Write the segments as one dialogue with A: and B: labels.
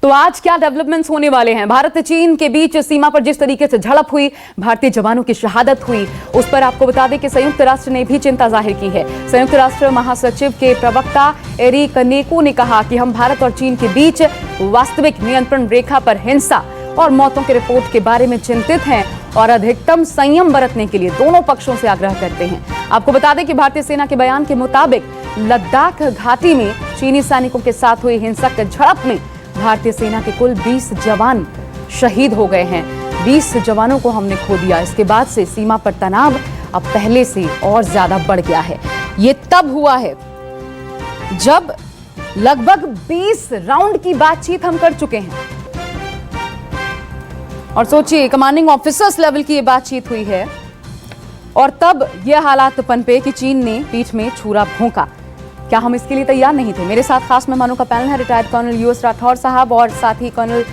A: तो आज क्या डेवलपमेंट्स होने वाले हैं? भारत चीन के बीच सीमा पर जिस तरीके से झड़प हुई, भारतीय जवानों की शहादत हुई, उस पर आपको बता दें कि संयुक्त राष्ट्र ने भी चिंता जाहिर की है। संयुक्त राष्ट्र महासचिव के प्रवक्ता एरिक नेको ने कहा कि हम भारत और चीन के बीच वास्तविक नियंत्रण रेखा पर हिंसा और मौतों की रिपोर्ट के बारे में चिंतित हैं और अधिकतम संयम बरतने के लिए दोनों पक्षों से आग्रह करते हैं। आपको बता दें कि भारतीय सेना के बयान के मुताबिक लद्दाख घाटी में चीनी सैनिकों के साथ हुई हिंसक झड़प में भारतीय सेना के कुल 20 जवान शहीद हो गए हैं। 20 जवानों को हमने खो दिया। इसके बाद से सीमा पर तनाव अब पहले से और ज्यादा बढ़ गया है। ये तब हुआ है जब लगभग 20 राउंड की बातचीत हम कर चुके हैं और सोचिए कमांडिंग ऑफिसर्स लेवल की ये बातचीत हुई है और तब ये हालात पनपे कि चीन ने पीठ में छुरा भोंका। क्या हम इसके लिए तैयार नहीं थे? मेरे साथ खास मेहमानों का पैनल है, रिटायर्ड कर्नल यूएस राठौर साहब और साथ ही कर्नल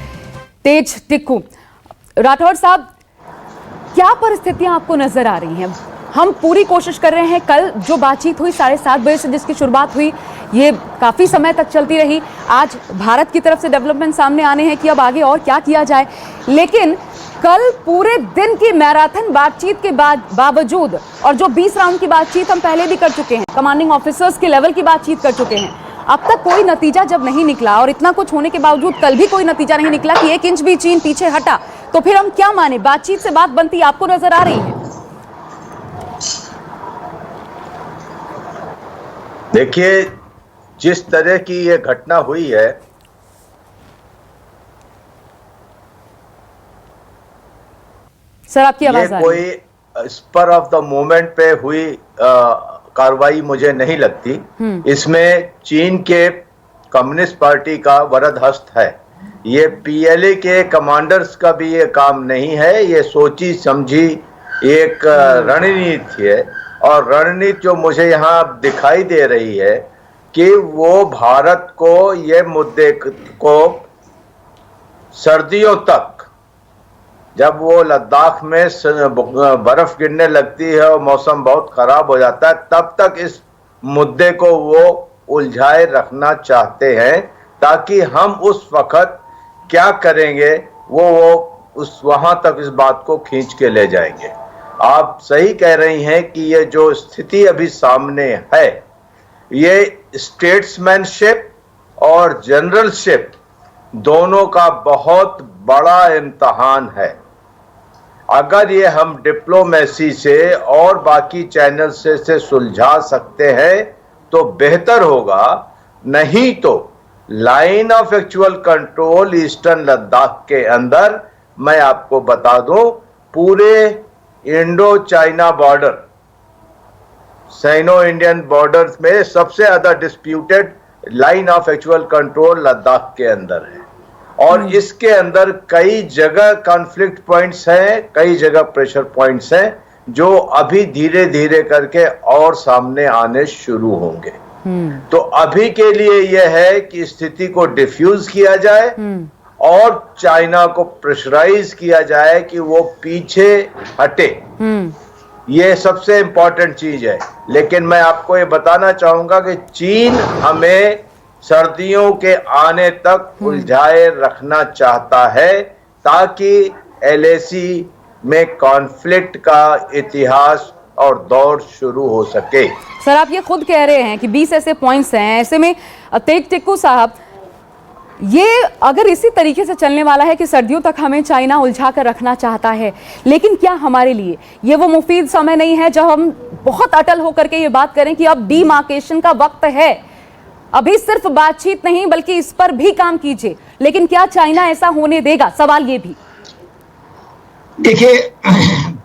A: तेज टिक्कू। राठौर साहब, क्या परिस्थितियां आपको नजर आ रही हैं? हम पूरी कोशिश कर रहे हैं। कल जो बातचीत हुई 7:30 बजे से जिसकी शुरुआत हुई, ये काफी समय तक चलती रही। आज भारत की तरफ से डेवलपमेंट सामने आने हैं कि अब आगे और क्या किया जाए, लेकिन कल पूरे दिन की मैराथन बातचीत के बावजूद और जो 20 राउंड की बातचीत हम पहले भी कर चुके हैं, कमांडिंग ऑफिसर्स के लेवल की बातचीत कर चुके हैं, अब तक कोई नतीजा जब नहीं निकला और इतना कुछ होने के बावजूद कल भी कोई नतीजा नहीं निकला कि 1 इंच भी चीन पीछे हटा, तो फिर हम क्या माने? बातचीत से बात बनती आपको नजर आ रही है?
B: देखिए, जिस तरह की ये घटना हुई है,
A: सर आपकी आवाज आ रही है।
B: कोई स्पर ऑफ द मोमेंट पे हुई कार्रवाई मुझे नहीं लगती। इसमें चीन के कम्युनिस्ट पार्टी का वरद हस्त है। ये पीएलए के कमांडर्स का भी ये काम नहीं है। ये सोची समझी एक रणनीति है और रणनीति जो मुझे यहाँ दिखाई दे रही है कि वो भारत को ये मुद्दे को सर्दियों तक, जब वो लद्दाख में बर्फ गिरने लगती है और मौसम बहुत खराब हो जाता है, तब तक इस मुद्दे को वो उलझाए रखना चाहते हैं ताकि हम उस वक्त क्या करेंगे वो उस वहां तक इस बात को खींच के ले जाएंगे। आप सही कह रही हैं कि ये जो स्थिति अभी सामने है, ये स्टेट्समैनशिप और जनरलशिप दोनों का बहुत बड़ा इम्तहान है। अगर ये हम डिप्लोमेसी से और बाकी चैनल से सुलझा सकते हैं तो बेहतर होगा, नहीं तो line of actual control eastern Ladakh के अंदर, मैं आपको बता दूं, पूरे Indo China border, Sino Indian border में सबसे ज्यादा disputed line of actual control Ladakh के अंदर है और इसके अंदर कई जगह कॉन्फ्लिक्ट पॉइंट्स हैं, कई जगह प्रेशर पॉइंट्स हैं जो अभी धीरे धीरे करके और सामने आने शुरू होंगे। तो अभी के लिए यह है कि स्थिति को डिफ्यूज किया जाए और चाइना को प्रेशराइज किया जाए कि वो पीछे हटे। ये सबसे इंपॉर्टेंट चीज है। लेकिन मैं आपको ये बताना चाहूंगा कि चीन हमें सर्दियों के आने तक उलझाए रखना चाहता है ताकि एलएसी में कॉन्फ्लिक्ट का इतिहास और दौर शुरू हो सके।
A: सर आप ये खुद कह रहे हैं कि 20 ऐसे पॉइंट्स हैं। ऐसे में तेज टिक्कू साहब, ये अगर इसी तरीके से चलने वाला है कि सर्दियों तक हमें चाइना उलझा कर रखना चाहता है, लेकिन क्या हमारे लिए ये वो मुफीद समय नहीं है जब हम बहुत अटल होकर के ये बात करें कि अब डीमार्केशन का वक्त है? अभी सिर्फ बातचीत नहीं बल्कि इस पर भी काम कीजिए, लेकिन क्या चाइना ऐसा होने देगा? सवाल ये भी।
C: देखिए,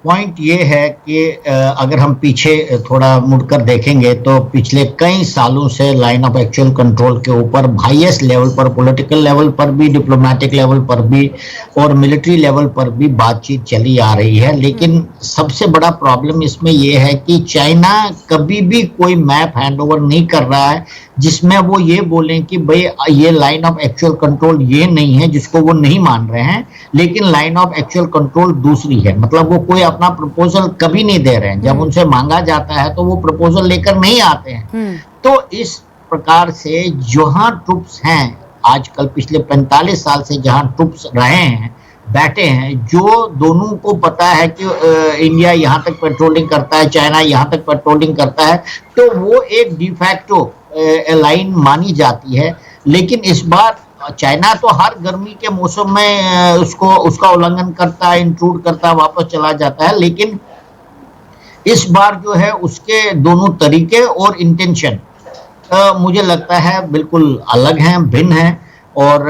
C: पॉइंट ये है कि अगर हम पीछे थोड़ा मुड़कर देखेंगे तो पिछले कई सालों से लाइन ऑफ एक्चुअल कंट्रोल के ऊपर हाईएस्ट लेवल पर, पॉलिटिकल लेवल पर भी, डिप्लोमेटिक लेवल पर भी और मिलिट्री लेवल पर भी बातचीत चली आ रही है। लेकिन सबसे बड़ा प्रॉब्लम इसमें यह है कि चाइना कभी भी कोई मैप हैंडओवर नहीं कर रहा है जिसमें वो ये बोलें कि भाई ये लाइन ऑफ एक्चुअल कंट्रोल ये नहीं है, जिसको वो नहीं मान रहे हैं, लेकिन लाइन ऑफ एक्चुअल कंट्रोल दूसरी है। मतलब वो कोई अपना प्रपोजल कभी नहीं दे रहे हैं। जब उनसे मांगा जाता है तो वो प्रपोजल लेकर नहीं आते हैं। तो इस प्रकार से जहां ट्रुप्स हैं आजकल पिछले 45 साल से जहां ट्रुप्स रहे हैं, बैठे हैं, जो दोनों को पता है कि इंडिया यहां तक पेट्रोलिंग करता है, चाइना यहां तक पेट्रोलिंग करता है, तो वो एक डिफैक्टो लाइन मानी जाती है। लेकिन इस बार चाइना तो हर गर्मी के मौसम में उसका उल्लंघन करता है, इंट्रूड करता है, वापस चला जाता है। लेकिन इस बार जो है उसके दोनों तरीके और इंटेंशन मुझे लगता है बिल्कुल अलग हैं, भिन्न हैं। और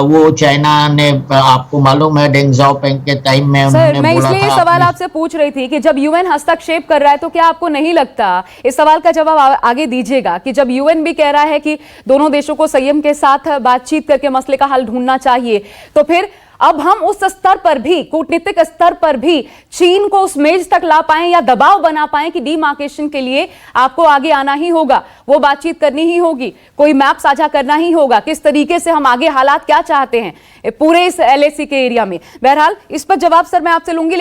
C: वो चाइना ने, आपको मालूम है, डेंग ज़ाओपिंग के टाइम में
A: सर, मैं इसलिए ये सवाल आपसे पूछ रही थी कि जब यूएन हस्तक्षेप कर रहा है तो क्या आपको नहीं लगता, इस सवाल का जवाब आगे दीजिएगा, कि जब यूएन भी कह रहा है कि दोनों देशों को संयम के साथ बातचीत करके मसले का हल ढूंढना चाहिए, तो फिर अब हम उस स्तर पर भी, कूटनीतिक स्तर पर भी चीन को उस मेज तक ला पाए या दबाव बना पाए कि डीमार्केशन के लिए आपको आगे आना ही होगा, वो बातचीत करनी ही होगी, कोई मैप साझा करना ही होगा, किस तरीके से हम आगे, हालात क्या चाहते हैं पूरे इस एलएसी के एरिया में। बहरहाल इस पर जवाब सर मैं आपसे लूंगी।